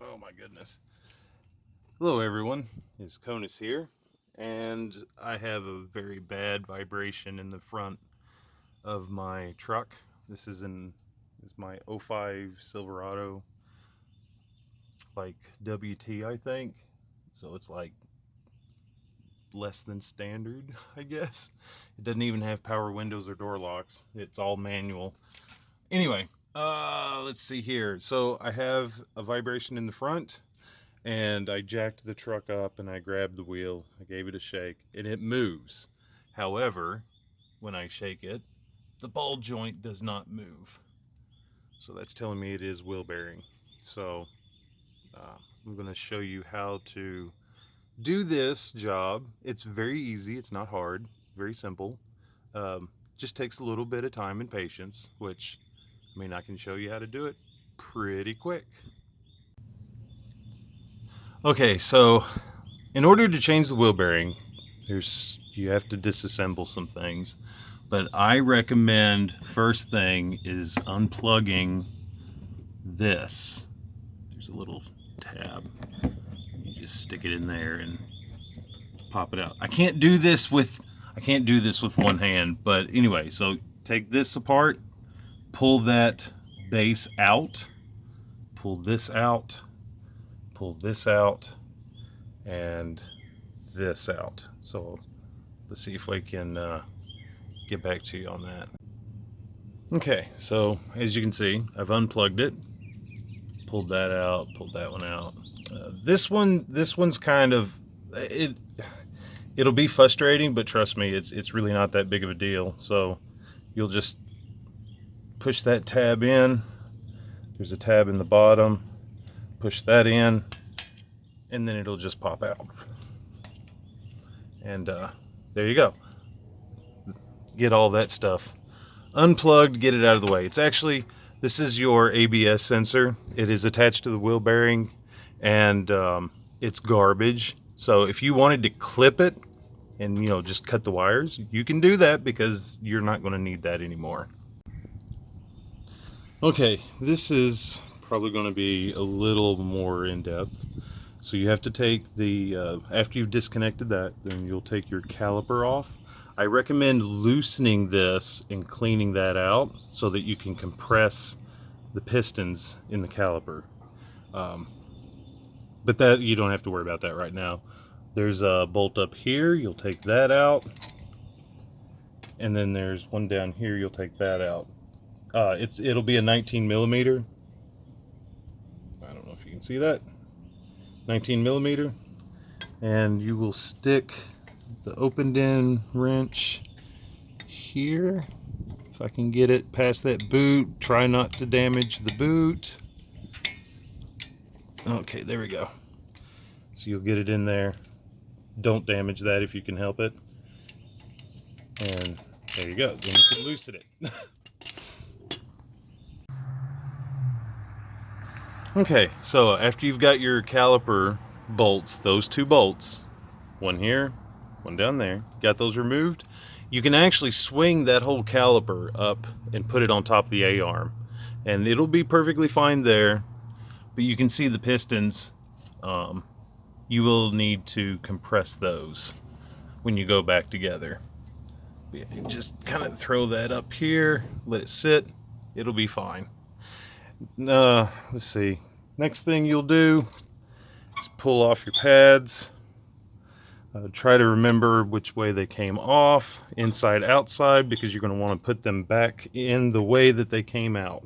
Oh my goodness. Hello everyone, it's Conus here, and I have a very bad vibration in the front of my truck. This is my '05 Silverado, like WT I think. So it's like less than standard, I guess. It doesn't even have power windows or door locks. It's all manual. Anyway, let's see here. So I have a vibration in the front, and I jacked the truck up and I grabbed the wheel. I gave it a shake and it moves. However, when I shake it, the ball joint does not move. So that's telling me it is wheel bearing. So I'm going to show you how to do this job. It's very easy. It's not hard. Very simple. Just takes a little bit of time and patience, which, I mean, I can show you how to do it pretty quick. Okay, so in order to change the wheel bearing, you have to disassemble some things. But I recommend first thing is unplugging this. There's a little tab. You just stick it in there and pop it out. I can't do this with one hand, but anyway, so take this apart, pull that base out, pull this out, pull this out, and this out. So let's see if we can get back to you on that. Okay, so as you can see, I've unplugged it, pulled that out, pulled that one out. This one's kind of it'll be frustrating, but trust me, it's really not that big of a deal. So you'll just push that tab in. There's a tab in the bottom. Push that in, and then it'll just pop out. And there you go. Get all that stuff unplugged, get it out of the way. It's actually, this is your ABS sensor. It is attached to the wheel bearing, and it's garbage. So if you wanted to clip it and just cut the wires, you can do that because you're not going to need that anymore. Okay, this is probably going to be a little more in depth. So you have to take the after you've disconnected that, then you'll take your caliper off. I recommend loosening this and cleaning that out so that you can compress the pistons in the caliper. But that, you don't have to worry about that right now. There's a bolt up here, you'll take that out. And then there's one down here, you'll take that out. It'll be a 19 millimeter. I don't know if you can see that. 19 millimeter. And you will stick the opened end wrench here. If I can get it past that boot, try not to damage the boot. Okay, there we go. So you'll get it in there. Don't damage that if you can help it. And there you go. Then you can loosen it. Okay, so after you've got your caliper bolts, those two bolts, one here, one down there, got those removed, you can actually swing that whole caliper up and put it on top of the A-arm. And it'll be perfectly fine there, but you can see the pistons. You will need to compress those when you go back together. You just kind of throw that up here, let it sit, it'll be fine. Let's see. Next thing you'll do is pull off your pads. Try to remember which way they came off, inside, outside, because you're going to want to put them back in the way that they came out.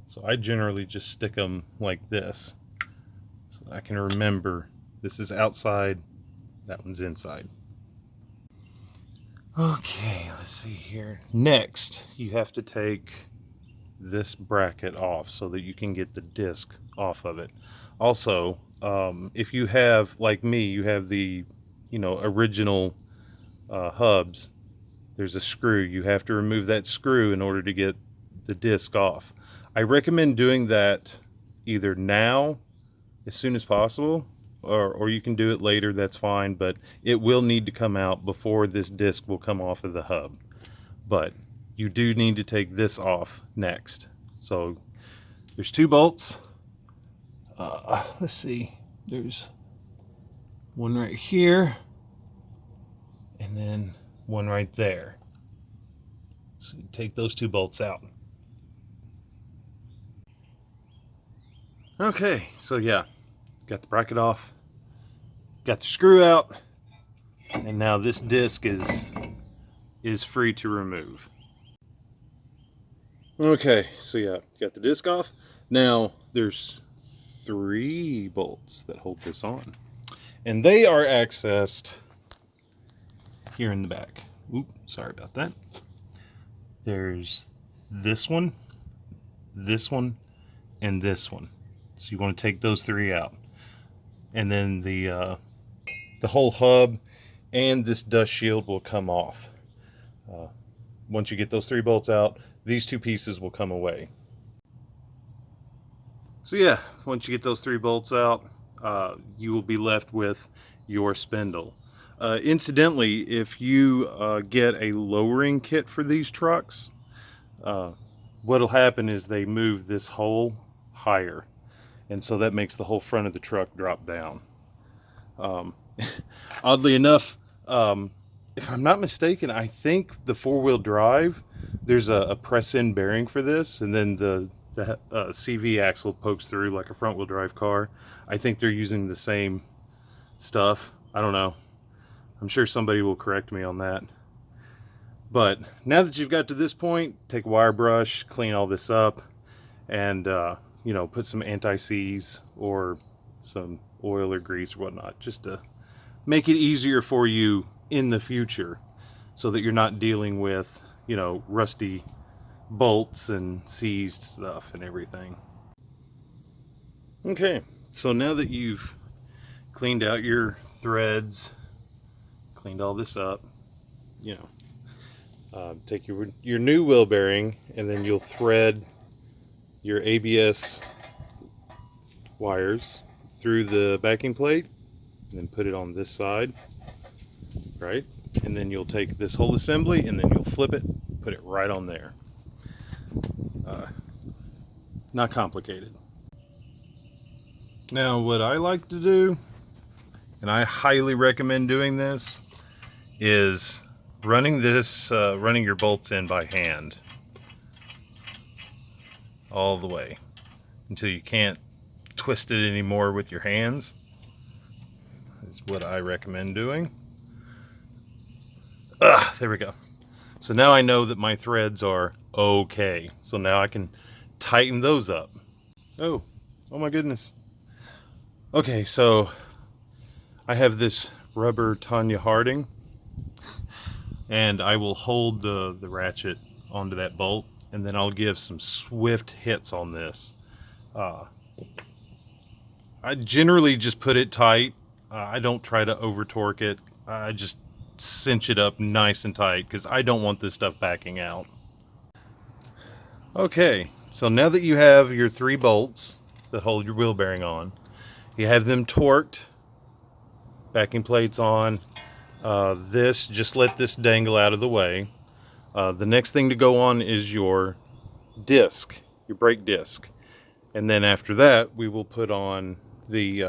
So I generally just stick them like this, so I can remember this is outside, that one's inside. Okay, let's see here. Next, you have to take this bracket off so that you can get the disc off of it. Also, if you have, like me, you have the original hubs, there's a screw. You have to remove that screw in order to get the disc off. I recommend doing that either now, as soon as possible, or you can do it later, that's fine, but it will need to come out before this disc will come off of the hub. But you do need to take this off next. So there's two bolts. Let's see, there's one right here and then one right there. So you take those two bolts out. Okay, so yeah, got the bracket off, got the screw out, and now this disc is free to remove. Okay, so yeah, got the disc off. Now there's 3 bolts that hold this on, and they are accessed here in the back. Oop, sorry about that. There's this one, and this one. So you want to take those 3 out, and then the whole hub and this dust shield will come off. Once you get those 3 bolts out, these 2 pieces will come away. So yeah, once you get those 3 bolts out, you will be left with your spindle. Incidentally, if you get a lowering kit for these trucks, what'll happen is they move this hole higher, and so that makes the whole front of the truck drop down. Oddly enough, if I'm not mistaken, I think the 4-wheel drive, there's a press-in bearing for this, and then the CV axle pokes through like a front-wheel drive car. I think they're using the same stuff. I don't know. I'm sure somebody will correct me on that. But now that you've got to this point, take a wire brush, clean all this up, and put some anti-seize or some oil or grease or whatnot, just to make it easier for you in the future, so that you're not dealing with rusty bolts and seized stuff and everything. Okay, so now that you've cleaned out your threads, cleaned all this up, take your new wheel bearing, and then you'll thread your ABS wires through the backing plate, and then put it on this side, right? And then you'll take this whole assembly, and then you'll flip it, put it right on there. Not complicated. Now, what I like to do, and I highly recommend doing this, is running your bolts in by hand all the way until you can't twist it anymore with your hands. Is what I recommend doing. There we go. So now I know that my threads are okay. So now I can tighten those up. Oh my goodness. Okay, so I have this rubber Tanya Harding, and I will hold the ratchet onto that bolt, and then I'll give some swift hits on this. I generally just put it tight. I don't try to over torque it. I just cinch it up nice and tight because I don't want this stuff backing out. Okay, so now that you have your 3 bolts that hold your wheel bearing on, you have them torqued, backing plates on. Just let this dangle out of the way. The next thing to go on is your disc, your brake disc. And then after that, we will put on the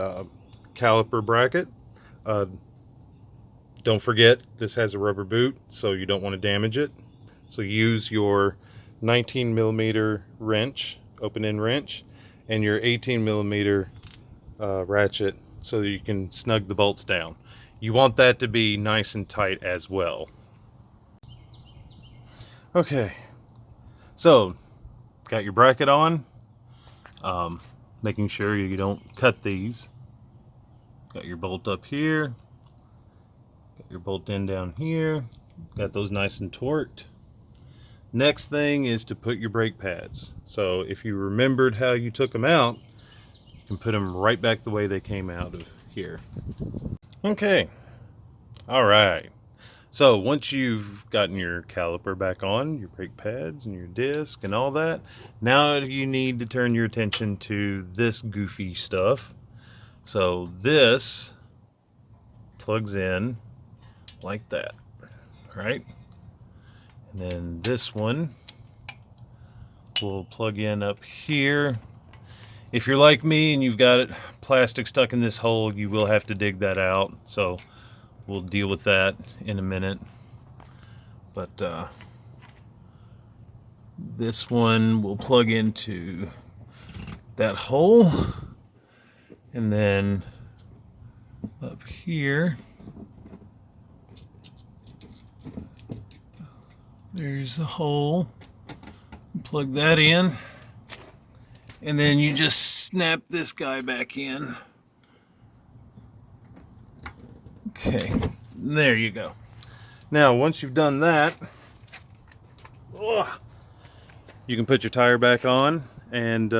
caliper bracket. Don't forget, this has a rubber boot, so you don't want to damage it. So use your 19 millimeter wrench, open end wrench, and your 18 millimeter ratchet, so that you can snug the bolts down. You want that to be nice and tight as well. Okay, so got your bracket on, making sure you don't cut these. Got your bolt up here, got your bolt end down here, got those nice and torqued. Next thing is to put your brake pads. So if you remembered how you took them out, you can put them right back the way they came out of here. Okay, all right. So once you've gotten your caliper back on, your brake pads and your disc and all that, now you need to turn your attention to this goofy stuff. So this plugs in like that, right? And then this one will plug in up here. If you're like me and you've got plastic stuck in this hole, you will have to dig that out. So we'll deal with that in a minute. But this one will plug into that hole, and then up here there's a hole. Plug that in, and then you just snap this guy back in. Okay, there you go. Now once you've done that, you can put your tire back on and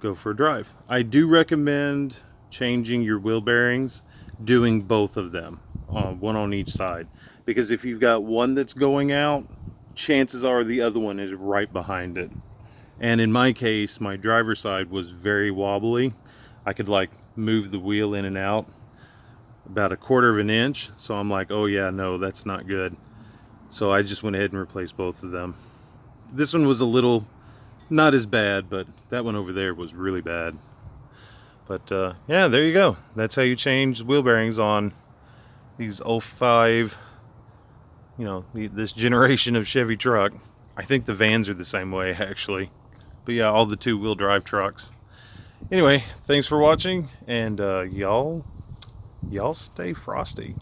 go for a drive. I do recommend changing your wheel bearings, doing both of them, one on each side, because if you've got one that's going out, chances are the other one is right behind it. And in my case, my driver's side was very wobbly. I could like move the wheel in and out about 1/4 of an inch. So I'm like, oh yeah, no, that's not good. So I just went ahead and replaced both of them. This one was a little not as bad, but that one over there was really bad. But yeah, there you go. That's how you change wheel bearings on these 05, this generation of Chevy truck. I think the vans are the same way, actually. But yeah, all the 2-wheel drive trucks. Anyway, thanks for watching, and y'all stay frosty.